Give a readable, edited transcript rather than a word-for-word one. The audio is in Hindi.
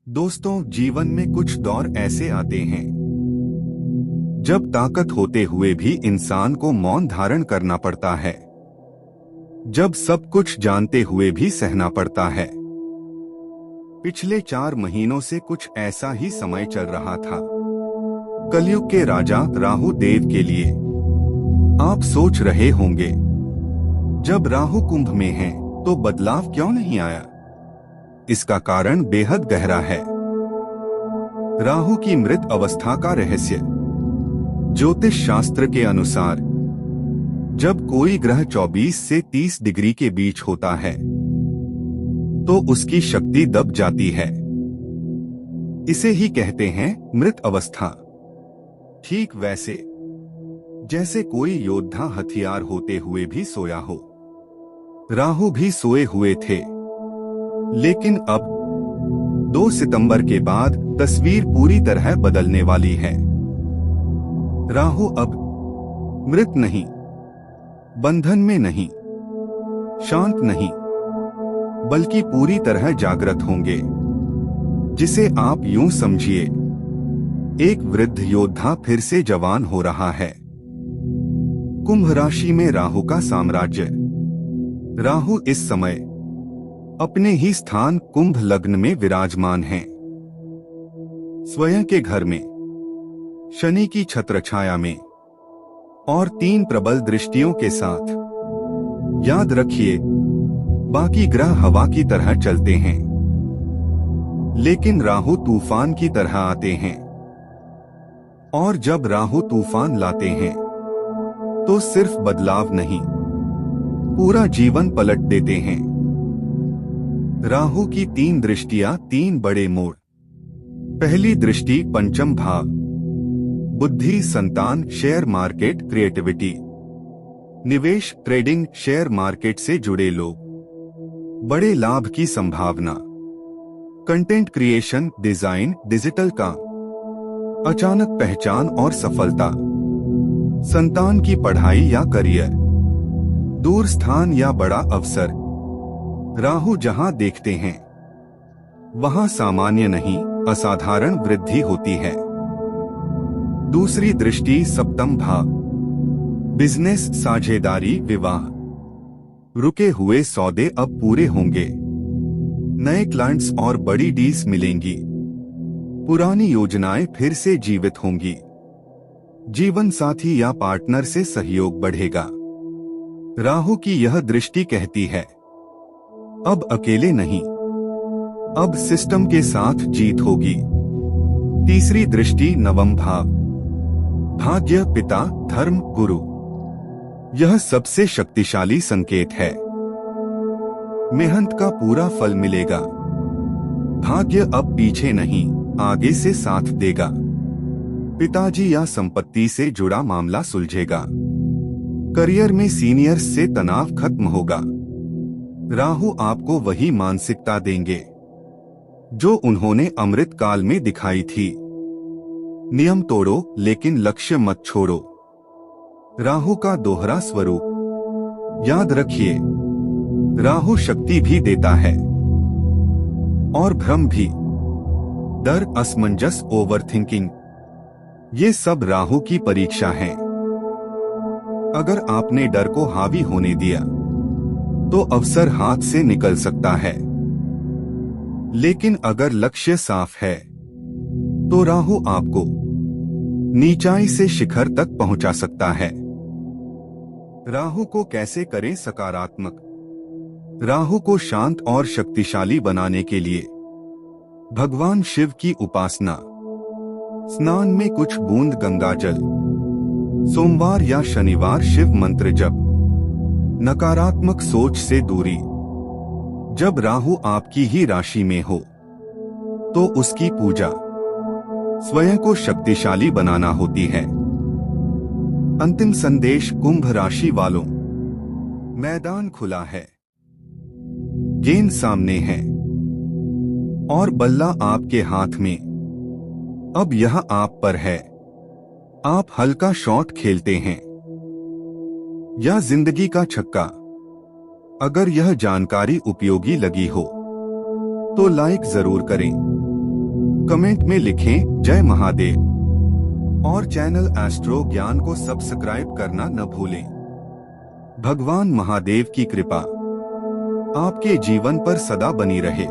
दोस्तों, जीवन में कुछ दौर ऐसे आते हैं जब ताकत होते हुए भी इंसान को मौन धारण करना पड़ता है, जब सब कुछ जानते हुए भी सहना पड़ता है। पिछले 4 महीनों से कुछ ऐसा ही समय चल रहा था कलयुग के राजा राहु देव के लिए। आप सोच रहे होंगे, जब राहु कुंभ में है तो बदलाव क्यों नहीं आया? इसका कारण बेहद गहरा है। राहु की मृत अवस्था का रहस्य। ज्योतिष शास्त्र के अनुसार जब कोई ग्रह 24 से 30 डिग्री के बीच होता है तो उसकी शक्ति दब जाती है। इसे ही कहते हैं मृत अवस्था। ठीक वैसे जैसे कोई योद्धा हथियार होते हुए भी सोया हो, राहु भी सोए हुए थे। लेकिन अब 2 सितंबर के बाद तस्वीर पूरी तरह बदलने वाली है। राहु अब मृत नहीं, बंधन में नहीं, शांत नहीं, बल्कि पूरी तरह जागृत होंगे। जिसे आप यूं समझिए, एक वृद्ध योद्धा फिर से जवान हो रहा है। कुंभ राशि में राहु का साम्राज्य। राहु इस समय अपने ही स्थान कुंभ लग्न में विराजमान हैं। स्वयं के घर में, शनि की छत्रछाया में और 3 प्रबल दृष्टियों के साथ। याद रखिए, बाकी ग्रह हवा की तरह चलते हैं, लेकिन राहु तूफान की तरह आते हैं। और जब राहु तूफान लाते हैं तो सिर्फ बदलाव नहीं, पूरा जीवन पलट देते हैं। राहु की 3 दृष्टियां, 3 बड़े मोड़। पहली दृष्टि पंचम भाव, बुद्धि, संतान, शेयर मार्केट, क्रिएटिविटी, निवेश, ट्रेडिंग, शेयर मार्केट से जुड़े लोग, बड़े लाभ की संभावना, कंटेंट क्रिएशन, डिजाइन, डिजिटल काम, अचानक पहचान और सफलता, संतान की पढ़ाई या करियर, दूर स्थान या बड़ा अवसर। राहु जहां देखते हैं वहां सामान्य नहीं, असाधारण वृद्धि होती है। दूसरी दृष्टि सप्तम भाव, बिजनेस, साझेदारी, विवाह, रुके हुए सौदे अब पूरे होंगे, नए क्लाइंट्स और बड़ी डील्स मिलेंगी, पुरानी योजनाएं फिर से जीवित होंगी, जीवन साथी या पार्टनर से सहयोग बढ़ेगा। राहु की यह दृष्टि कहती है, अब अकेले नहीं, अब सिस्टम के साथ जीत होगी। तीसरी दृष्टि नवम भाव, भाग्य, पिता, धर्म, गुरु। यह सबसे शक्तिशाली संकेत है। मेहनत का पूरा फल मिलेगा। भाग्य अब पीछे नहीं, आगे से साथ देगा। पिताजी या संपत्ति से जुड़ा मामला सुलझेगा। करियर में सीनियर्स से तनाव खत्म होगा। राहु आपको वही मानसिकता देंगे जो उन्होंने अमृत काल में दिखाई थी। नियम तोड़ो लेकिन लक्ष्य मत छोड़ो। राहु का दोहरा स्वरूप। याद रखिए, राहु शक्ति भी देता है और भ्रम भी। डर, असमंजस, ओवरथिंकिंग, ये सब राहु की परीक्षा है। अगर आपने डर को हावी होने दिया तो अवसर हाथ से निकल सकता है। लेकिन अगर लक्ष्य साफ है तो राहु आपको नीचाई से शिखर तक पहुंचा सकता है। राहु को कैसे करें सकारात्मक? राहु को शांत और शक्तिशाली बनाने के लिए भगवान शिव की उपासना, स्नान में कुछ बूंद गंगाजल, सोमवार या शनिवार शिव मंत्र जप, नकारात्मक सोच से दूरी। जब राहु आपकी ही राशि में हो तो उसकी पूजा स्वयं को शक्तिशाली बनाना होती है। अंतिम संदेश कुंभ राशि वालों, मैदान खुला है, गेंद सामने है और बल्ला आपके हाथ में। अब यह आप पर है। आप हल्का शॉट खेलते हैं या जिंदगी का छक्का। अगर यह जानकारी उपयोगी लगी हो तो लाइक जरूर करें। कमेंट में लिखें जय महादेव और चैनल एस्ट्रो ज्ञान को सब्सक्राइब करना न भूलें। भगवान महादेव की कृपा आपके जीवन पर सदा बनी रहे।